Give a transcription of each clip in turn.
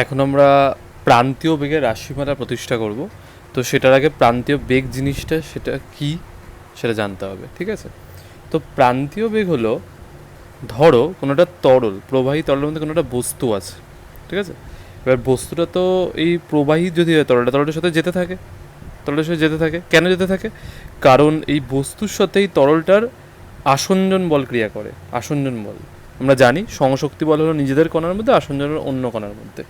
এখন আমরা প্রান্তীয় বেগের রাশিমালা প্রতিষ্ঠা করব। তো সেটার আগে প্রান্তীয় বেগ জিনিসটা সেটা কি সেটা জানতে হবে, ঠিক আছে? তো প্রান্তীয় বেগ হলো, ধরো কোনো একটা তরল, প্রবাহী তরলের মধ্যে কোনো একটা বস্তু আছে, ঠিক আছে? এবার বস্তুটা তো এই প্রবাহী যদি হয় তরলটার সাথে যেতে থাকে, তরলের সাথে যেতে থাকে। কেন যেতে থাকে? কারণ এই বস্তুর সাথেই তরলটার আসঞ্জন বল ক্রিয়া করে। আসঞ্জন বল আমরা জানি, সংশক্তি বল হলো নিজেদের কণার মধ্যে, আসঞ্জন হলো অন্য কণার মধ্যে।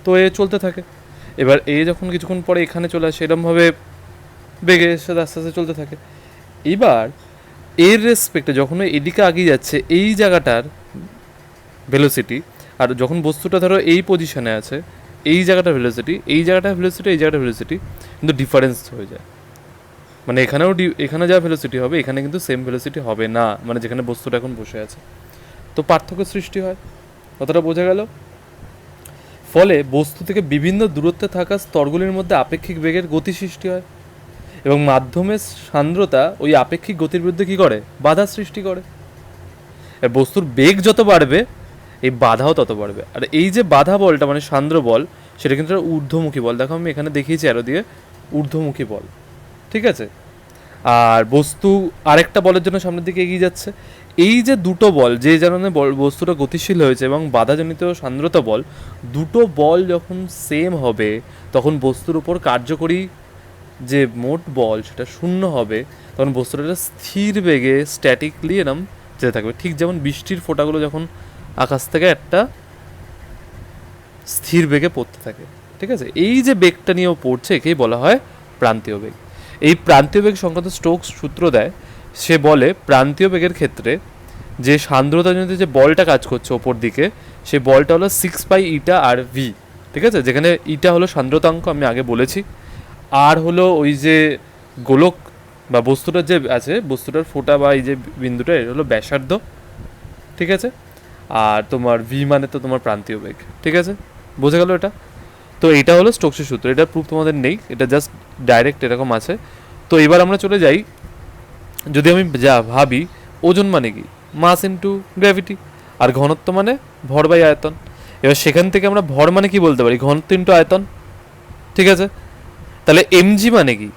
তো এ চলতে থাকে। এবার এ যখন কিছুক্ষণ পরে এখানে চলে আসে, এরমভাবে বেগে সাথে আস্তে আস্তে চলতে থাকে। এবার এর রেসপেক্টে যখন এদিকে আগিয়ে যাচ্ছে এই জায়গাটার ভেলোসিটি, আর যখন বস্তুটা ধরো এই পজিশনে আছে, এই জায়গাটা ভেলোসিটি, এই জায়গাটা ভেলোসিটি, এই জায়গাটা ভেলোসিটি কিন্তু ডিফারেন্স হয়ে যায়। মানে এখানেও এখানে যা ভেলোসিটি হবে এখানে কিন্তু সেম ভেলোসিটি হবে না, মানে যেখানে বস্তুটা এখন বসে আছে। তো পার্থক্য সৃষ্টি হয়, কতটা বোঝা গেল? ফলে বস্তু থেকে বিভিন্ন দূরত্বে থাকা স্তরগুলির মধ্যে আপেক্ষিক বেগের গতি সৃষ্টি হয় এবং মাধ্যমের সান্দ্রতা ওই আপেক্ষিক গতির বিরুদ্ধে কী করে? বাধা সৃষ্টি করে। আর বস্তুর বেগ যত বাড়বে এই বাধাও তত বাড়বে। আর এই যে বাধা বলটা মানে সান্দ্র বল, সেটা কিন্তু ঊর্ধ্বমুখী বল। দেখো আমি এখানে দেখিয়েছি অ্যারো দিয়ে, ঊর্ধ্বমুখী বল, ঠিক আছে? আর বস্তু আরেকটা বলের জন্য সামনের দিকে এগিয়ে যাচ্ছে। এই যে দুটো বল, যে কারণে বস্তুটা গতিশীল হয়েছে এবং বাধাজনিত সান্দ্রতা বল, দুটো বল যখন সেম হবে তখন বস্তুর উপর কার্যকরী যে মোট বল সেটা শূন্য হবে। তখন বস্তুটা একটা স্থির বেগে স্ট্যাটিকলি এরম যেতে থাকবে, ঠিক যেমন বৃষ্টির ফোঁটাগুলো যখন আকাশ থেকে একটা স্থির বেগে পড়তে থাকে, ঠিক আছে? এই যে বেগটা নিয়েও পড়ছে একেই বলা হয় প্রান্তীয় বেগ। এই প্রান্তীয় বেগ সংক্রান্ত স্টোকস সূত্র দেয়। সে বলে প্রান্তীয় বেগের ক্ষেত্রে যে সান্দ্রতাজনিত যে বলটা কাজ করছে ওপর দিকে, সেই বলটা হলো 6 পাই ইটা আর ভি, ঠিক আছে? যেখানে ইটা হলো সান্দ্রতাঙ্ক, আমি আগে বলেছি, আর হলো ওই যে গোলক বা বস্তুটার যে আছে, বস্তুটার ফোঁটা বা এই যে বিন্দুটা, এটা হলো ব্যাসার্ধ, ঠিক আছে? আর তোমার ভি মানে তো তোমার প্রান্তীয় বেগ, ঠিক আছে? বোঝা গেল এটা? তো এটা হলো স্টোকসের সূত্র। এটা প্রুফ তোমাদের নেই, এটা জাস্ট ডাইরেক্ট এরকম আছে। তো এবার আমরা চলে যাই, যদি আমি যা ভাবি ওজন মানে কি? মাস ইন্টু গ্র্যাভিটি, আর ঘনত্ব মানে ভর বাই আয়তন। এবার সেখান থেকে আমরা ভর মানে কি বলতে পারি? ঘনত্ব ইন্টু আয়তন, ঠিক আছে? তাহলে এমজি মানে কি?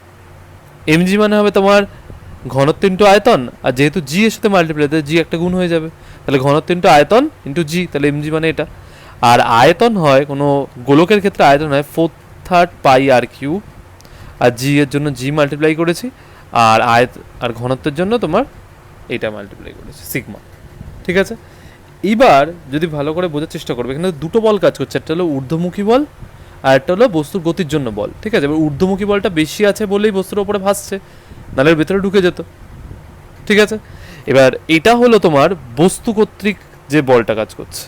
এমজি মানে হবে তোমার ঘনত্ব ইন্টু আয়তন, আর যেহেতু জি এর সাথে মাল্টিপ্লাই, তাহলে জি একটা গুণ হয়ে যাবে, তাহলে ঘনত্ব ইন্টু আয়তন ইন্টু জি, তাহলে এমজি মানে এটা। আর আয়তন হয় কোনো গোলকের ক্ষেত্রে আয়তন হয় 4/3 পাই আর কিউব, আর জি এর জন্য জি মাল্টিপ্লাই করেছি, আর আর ঘনত্বের জন্য তোমার এইটা মাল্টিপ্লাই করেছি সিগমা, ঠিক আছে? এবার যদি ভালো করে বোঝার চেষ্টা করবে, এখানে দুটো বল কাজ করছে, একটা হলো ঊর্ধ্বমুখী বল আর একটা হলো বস্তুর গতির জন্য বল, ঠিক আছে? এবার ঊর্ধ্বমুখী বলটা বেশি আছে বলেই বস্তুর ওপরে ভাসছে, নালের ভেতরে ঢুকে যেত, ঠিক আছে? এবার এটা হলো তোমার বস্তু কর্তৃক যে বলটা কাজ করছে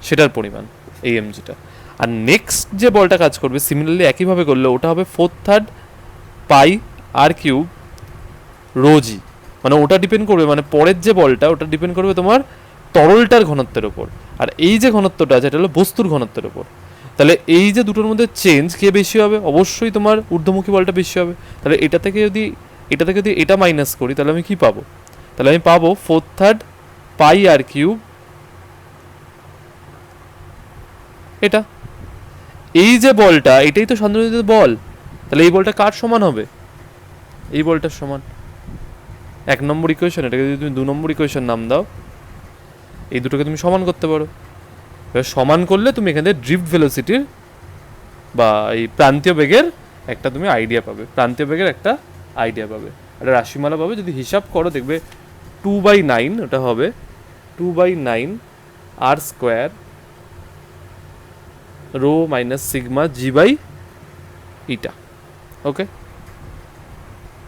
সেটার পরিমাণ, এই এমজিটা। আর নেক্সট যে বলটা কাজ করবে সিমিলারলি একইভাবে করলে ওটা হবে 4/3 পাই আর কিউব রোজি, মানে ওটা ডিপেন্ড করবে, মানে পরের যে বলটা ওটা ডিপেন্ড করবে তোমার তরলটার ঘনত্বের ওপর, আর এই যে ঘনত্বটা আছে এটা হলো বস্তুর ঘনত্বের ওপর। তাহলে এই যে দুটোর মধ্যে চেঞ্জ কে বেশি হবে? অবশ্যই তোমার ঊর্ধ্বমুখী বলটা বেশি হবে। তাহলে এটা থেকে যদি এটা মাইনাস করি তাহলে আমি কি পাবো? তাহলে আমি পাবো 4/3 পাই আর কিউব এটা। এই যে বলটা এটাই তো সান্দ্রতাজনিত বল, তাহলে এই বলটা কার সমান হবে? এই বলটার সমান। 1 নম্বর ইকুয়েশন, এটাকে যদি তুমি 2 নম্বর ইকুয়েশন নাম দাও, এই দুটোকে তুমি সমান করতে পারো। এবার সমান করলে তুমি এখানে ড্রিফট ভেলোসিটির বা এই প্রান্তীয় বেগের একটা তুমি আইডিয়া পাবে, প্রান্তীয় বেগের একটা আইডিয়া পাবে, একটা রাশিমালা পাবে। যদি হিসাব করো দেখবে 2/9 ওটা হবে 2/9 আর square rho minus sigma g by eta, okay?